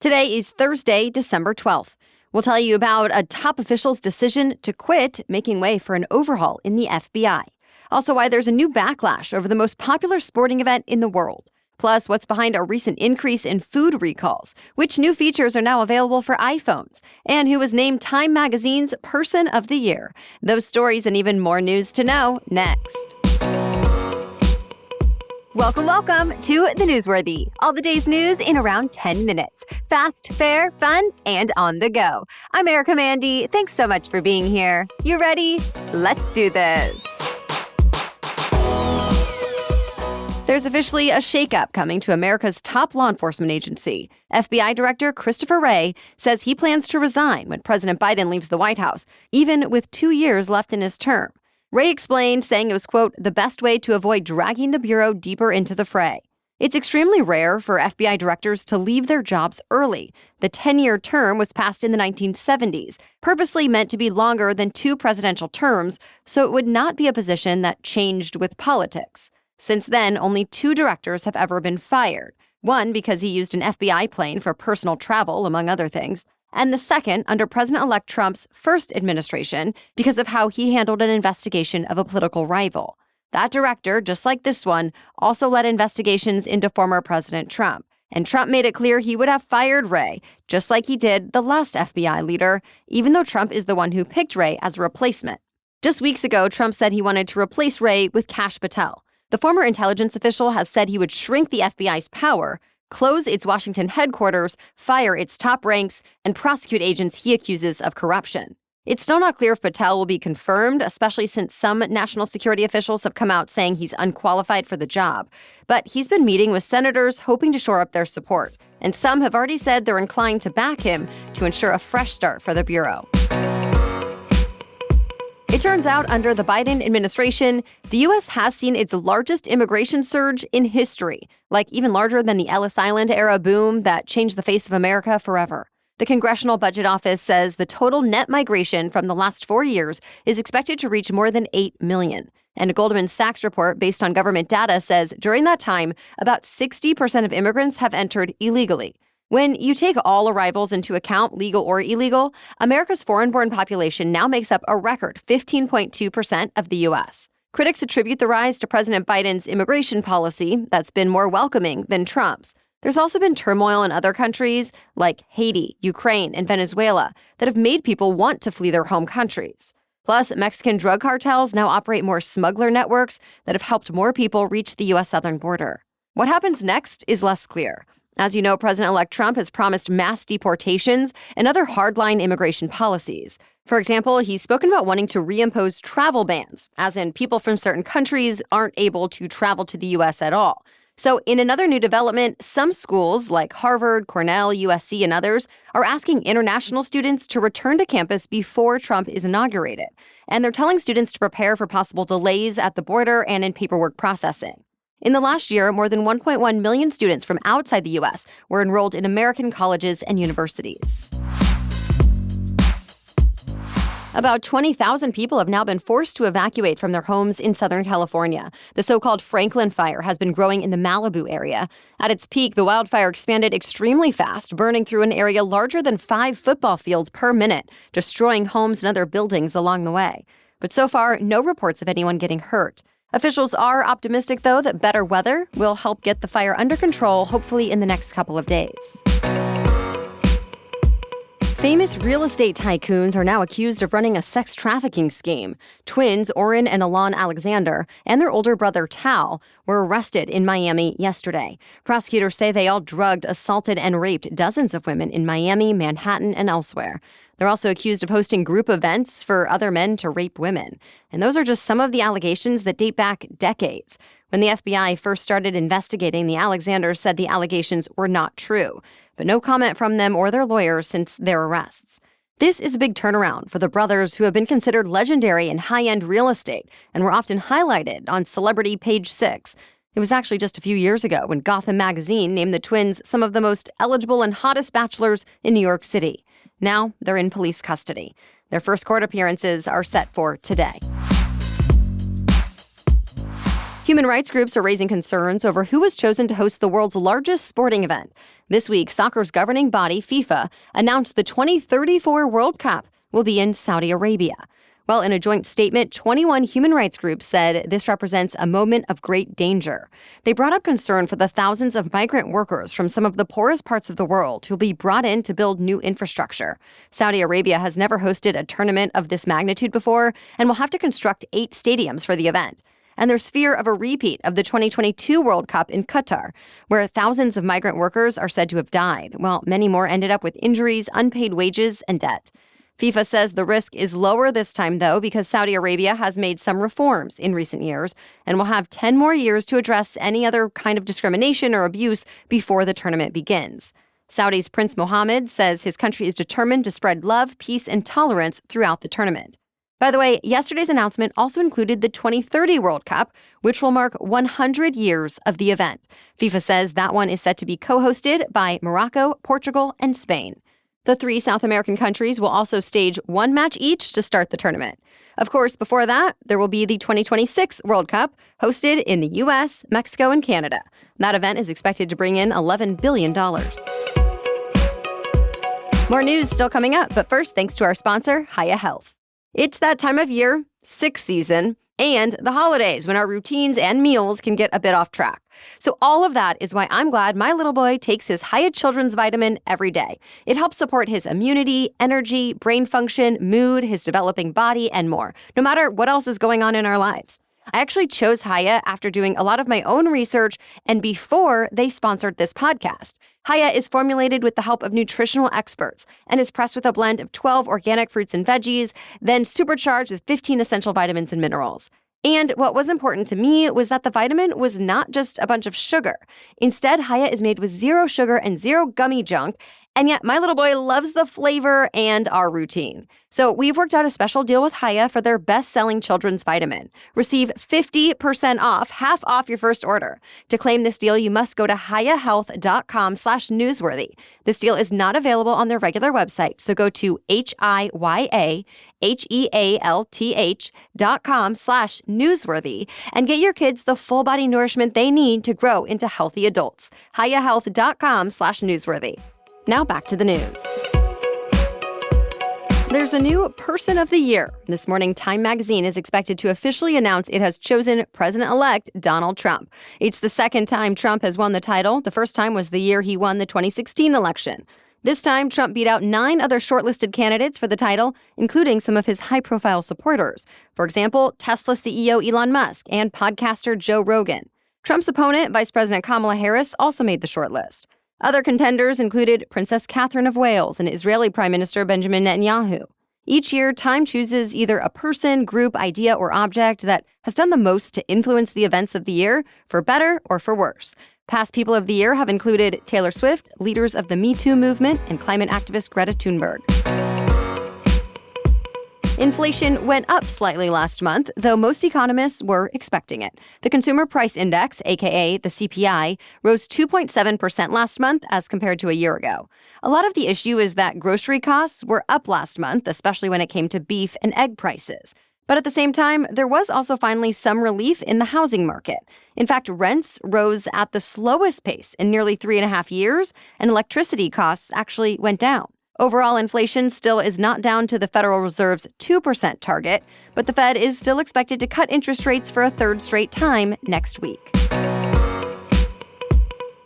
Today is Thursday, December 12th. We'll tell you about a top official's decision to quit, making way for an overhaul in the FBI. Also, why there's a new backlash over the most popular sporting event in the world. Plus, what's behind a recent increase in food recalls, which new features are now available for iPhones, and who was named Time Magazine's Person of the Year. Those stories and even more news to know next. Welcome to The Newsworthy. All the day's news in around 10 minutes. Fast, fair, fun, and on the go. I'm Erica Mandy. Thanks so much for being here. You ready? Let's do this. There's officially a shakeup coming to America's top law enforcement agency. FBI Director Christopher Wray says he plans to resign when President Biden leaves the White House, even with 2 years left in his term. Wray explained, saying it was, quote, the best way to avoid dragging the Bureau deeper into the fray. It's extremely rare for FBI directors to leave their jobs early. The 10-year term was passed in the 1970s, purposely meant to be longer than 2 presidential terms, so it would not be a position that changed with politics. Since then, only 2 directors have ever been fired. One because he used an FBI plane for personal travel, among other things, and the second under President-elect Trump's first administration because of how he handled an investigation of a political rival. That director, just like this one, also led investigations into former President Trump. And Trump made it clear he would have fired Wray, just like he did the last FBI leader, even though Trump is the one who picked Wray as a replacement. Just weeks ago, Trump said he wanted to replace Wray with Kash Patel. The former intelligence official has said he would shrink the FBI's power, close its Washington headquarters, fire its top ranks, and prosecute agents he accuses of corruption. It's still not clear if Patel will be confirmed, especially since some national security officials have come out saying he's unqualified for the job. But he's been meeting with senators hoping to shore up their support, and some have already said they're inclined to back him to ensure a fresh start for the Bureau. It turns out, under the Biden administration, the U.S. has seen its largest immigration surge in history, like even larger than the Ellis Island era boom that changed the face of America forever. The Congressional Budget Office says the total net migration from the last 4 years is expected to reach more than 8 million. And a Goldman Sachs report based on government data says during that time, about 60% of immigrants have entered illegally. When you take all arrivals into account, legal or illegal, America's foreign-born population now makes up a record 15.2% of the U.S. Critics attribute the rise to President Biden's immigration policy that's been more welcoming than Trump's. There's also been turmoil in other countries like Haiti, Ukraine, and Venezuela that have made people want to flee their home countries. Plus, Mexican drug cartels now operate more smuggler networks that have helped more people reach the U.S. southern border. What happens next is less clear. As you know, President-elect Trump has promised mass deportations and other hardline immigration policies. For example, he's spoken about wanting to reimpose travel bans, as in people from certain countries aren't able to travel to the U.S. at all. So in another new development, some schools like Harvard, Cornell, USC, and others are asking international students to return to campus before Trump is inaugurated. And they're telling students to prepare for possible delays at the border and in paperwork processing. In the last year, more than 1.1 million students from outside the U.S. were enrolled in American colleges and universities. About 20,000 people have now been forced to evacuate from their homes in Southern California. The so-called Franklin Fire has been growing in the Malibu area. At its peak, the wildfire expanded extremely fast, burning through an area larger than 5 football fields per minute, destroying homes and other buildings along the way. But so far, no reports of anyone getting hurt. Officials are optimistic, though, that better weather will help get the fire under control, hopefully in the next couple of days. Famous real estate tycoons are now accused of running a sex trafficking scheme. Twins Oren and Alon Alexander and their older brother Tal were arrested in Miami yesterday. Prosecutors say they all drugged, assaulted, and raped dozens of women in Miami, Manhattan, and elsewhere. They're also accused of hosting group events for other men to rape women. And those are just some of the allegations that date back decades. When the FBI first started investigating, the Alexanders said the allegations were not true, but no comment from them or their lawyers since their arrests. This is a big turnaround for the brothers who have been considered legendary in high-end real estate and were often highlighted on Celebrity Page 6. It was actually just a few years ago when Gotham magazine named the twins some of the most eligible and hottest bachelors in New York City. Now they're in police custody. Their first court appearances are set for today. Human rights groups are raising concerns over who was chosen to host the world's largest sporting event. This week, soccer's governing body, FIFA, announced the 2034 World Cup will be in Saudi Arabia. Well, in a joint statement, 21 human rights groups said this represents a moment of great danger. They brought up concern for the thousands of migrant workers from some of the poorest parts of the world who'll be brought in to build new infrastructure. Saudi Arabia has never hosted a tournament of this magnitude before and will have to construct 8 stadiums for the event. And there's fear of a repeat of the 2022 World Cup in Qatar, where thousands of migrant workers are said to have died, while many more ended up with injuries, unpaid wages, and debt. FIFA says the risk is lower this time, though, because Saudi Arabia has made some reforms in recent years and will have 10 more years to address any other kind of discrimination or abuse before the tournament begins. Saudi's Prince Mohammed says his country is determined to spread love, peace, and tolerance throughout the tournament. By the way, yesterday's announcement also included the 2030 World Cup, which will mark 100 years of the event. FIFA says that one is set to be co-hosted by Morocco, Portugal, and Spain. The 3 South American countries will also stage 1 match each to start the tournament. Of course, before that, there will be the 2026 World Cup, hosted in the U.S., Mexico, and Canada. That event is expected to bring in $11 billion. More news still coming up, but first, thanks to our sponsor, Hiya Health. It's that time of year, sick season, and the holidays when our routines and meals can get a bit off track. So all of that is why I'm glad my little boy takes his Hiya Children's Vitamin every day. It helps support his immunity, energy, brain function, mood, his developing body, and more, no matter what else is going on in our lives. I actually chose Hiya after doing a lot of my own research and before they sponsored this podcast. Hiya is formulated with the help of nutritional experts and is pressed with a blend of 12 organic fruits and veggies, then supercharged with 15 essential vitamins and minerals. And what was important to me was that the vitamin was not just a bunch of sugar. Instead, Hiya is made with 0 sugar and 0 gummy junk, and yet my little boy loves the flavor and our routine. So we've worked out a special deal with Hiya for their best-selling children's vitamin. Receive 50% off, half off your first order. To claim this deal, you must go to hiyahealth.com/newsworthy. This deal is not available on their regular website, so go to hiyahealth.com/newsworthy and get your kids the full body nourishment they need to grow into healthy adults. hiyahealth.com/newsworthy. Now back to the news. There's a new Person of the Year. This morning, Time magazine is expected to officially announce it has chosen President-elect Donald Trump. It's the second time Trump has won the title. The first time was the year he won the 2016 election. This time, Trump beat out 9 other shortlisted candidates for the title, including some of his high-profile supporters. For example, Tesla CEO Elon Musk and podcaster Joe Rogan. Trump's opponent, Vice President Kamala Harris, also made the shortlist. Other contenders included Princess Catherine of Wales and Israeli Prime Minister Benjamin Netanyahu. Each year, Time chooses either a person, group, idea, or object that has done the most to influence the events of the year, for better or for worse. Past People of the Year have included Taylor Swift, leaders of the Me Too movement, and climate activist Greta Thunberg. Inflation went up slightly last month, though most economists were expecting it. The Consumer Price Index, aka the CPI, rose 2.7% last month as compared to a year ago. A lot of the issue is that grocery costs were up last month, especially when it came to beef and egg prices. But at the same time, there was also finally some relief in the housing market. In fact, rents rose at the slowest pace in nearly 3.5 years, and electricity costs actually went down. Overall, inflation still is not down to the Federal Reserve's 2% target, but the Fed is still expected to cut interest rates for a third straight time next week.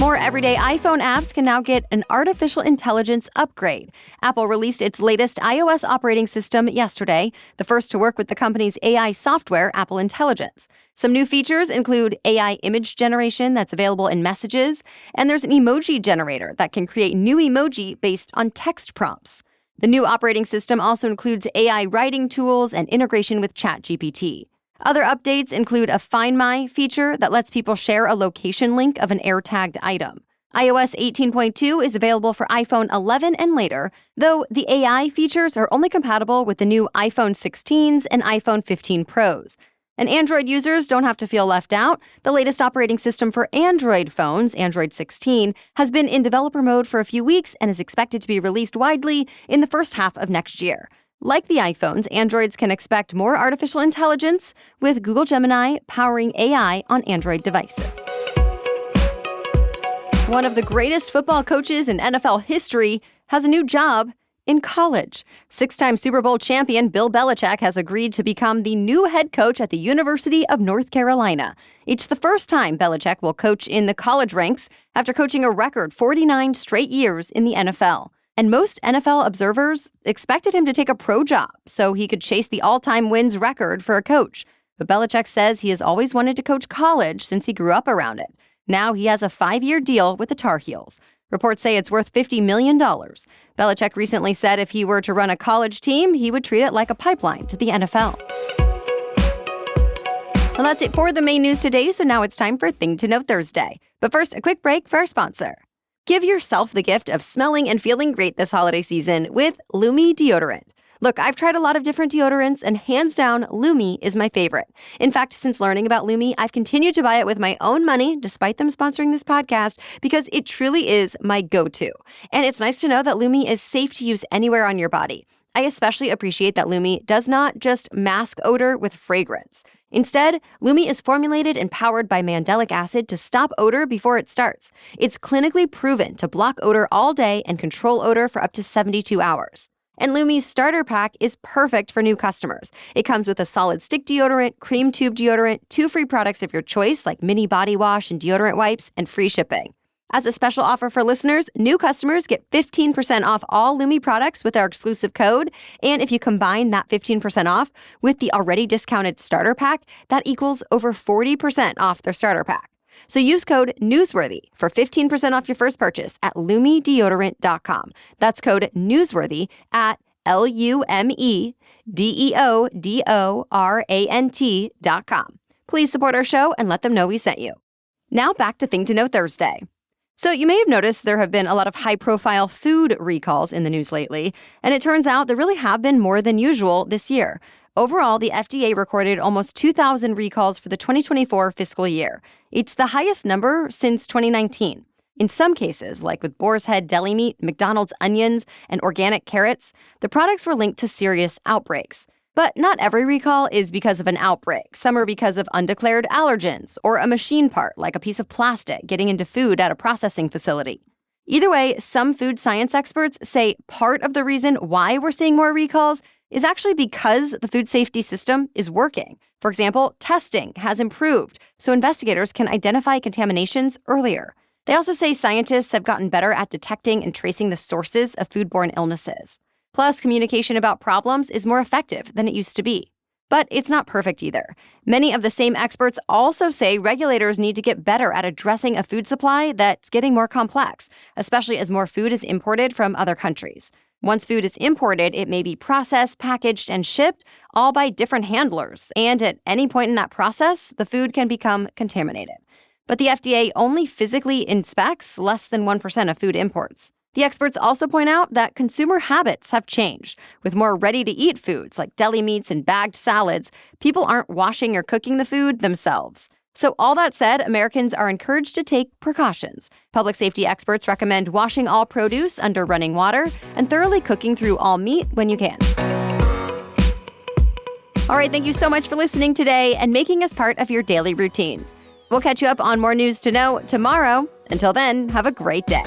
More everyday iPhone apps can now get an artificial intelligence upgrade. Apple released its latest iOS operating system yesterday, the first to work with the company's AI software, Apple Intelligence. Some new features include AI image generation that's available in Messages, and there's an emoji generator that can create new emoji based on text prompts. The new operating system also includes AI writing tools and integration with ChatGPT. Other updates include a Find My feature that lets people share a location link of an AirTagged item. iOS 18.2 is available for iPhone 11 and later, though the AI features are only compatible with the new iPhone 16s and iPhone 15 Pros. And Android users don't have to feel left out. The latest operating system for Android phones, Android 16, has been in developer mode for a few weeks and is expected to be released widely in the first half of next year. Like the iPhones, Androids can expect more artificial intelligence, with Google Gemini powering AI on Android devices. One of the greatest football coaches in NFL history has a new job in college. Six-time Super Bowl champion Bill Belichick has agreed to become the new head coach at the University of North Carolina. It's the first time Belichick will coach in the college ranks after coaching a record 49 straight years in the NFL. And most NFL observers expected him to take a pro job so he could chase the all-time wins record for a coach. But Belichick says he has always wanted to coach college since he grew up around it. Now he has a 5-year deal with the Tar Heels. Reports say it's worth $50 million. Belichick recently said if he were to run a college team, he would treat it like a pipeline to the NFL. Well, that's it for the main news today, so now it's time for Thing to Know Thursday. But first, a quick break for our sponsor. Give yourself the gift of smelling and feeling great this holiday season with Lumi deodorant. Look, I've tried a lot of different deodorants, and hands down, Lumi is my favorite. In fact, since learning about Lumi, I've continued to buy it with my own money, despite them sponsoring this podcast, because it truly is my go-to. And it's nice to know that Lumi is safe to use anywhere on your body. I especially appreciate that Lumi does not just mask odor with fragrance. Instead, Lumi is formulated and powered by mandelic acid to stop odor before it starts. It's clinically proven to block odor all day and control odor for up to 72 hours. And Lumi's starter pack is perfect for new customers. It comes with a solid stick deodorant, cream tube deodorant, 2 free products of your choice like mini body wash and deodorant wipes, and free shipping. As a special offer for listeners, new customers get 15% off all Lumi products with our exclusive code. And if you combine that 15% off with the already discounted starter pack, that equals over 40% off their starter pack. So use code NEWSWORTHY for 15% off your first purchase at LumiDeodorant.com. That's code NEWSWORTHY at LumiDeodorant.com. Please support our show and let them know we sent you. Now back to Thing to Know Thursday. So you may have noticed there have been a lot of high-profile food recalls in the news lately, and it turns out there really have been more than usual this year. Overall, the FDA recorded almost 2,000 recalls for the 2024 fiscal year. It's the highest number since 2019. In some cases, like with Boar's Head deli meat, McDonald's onions, and organic carrots, the products were linked to serious outbreaks. But not every recall is because of an outbreak. Some are because of undeclared allergens or a machine part, like a piece of plastic getting into food at a processing facility. Either way, some food science experts say part of the reason why we're seeing more recalls is actually because the food safety system is working. For example, testing has improved, so investigators can identify contaminations earlier. They also say scientists have gotten better at detecting and tracing the sources of foodborne illnesses. Plus, communication about problems is more effective than it used to be. But it's not perfect either. Many of the same experts also say regulators need to get better at addressing a food supply that's getting more complex, especially as more food is imported from other countries. Once food is imported, it may be processed, packaged, and shipped, all by different handlers. And at any point in that process, the food can become contaminated. But the FDA only physically inspects less than 1% of food imports. The experts also point out that consumer habits have changed. With more ready-to-eat foods like deli meats and bagged salads, people aren't washing or cooking the food themselves. So all that said, Americans are encouraged to take precautions. Public safety experts recommend washing all produce under running water and thoroughly cooking through all meat when you can. All right, thank you so much for listening today and making us part of your daily routines. We'll catch you up on more news to know tomorrow. Until then, have a great day.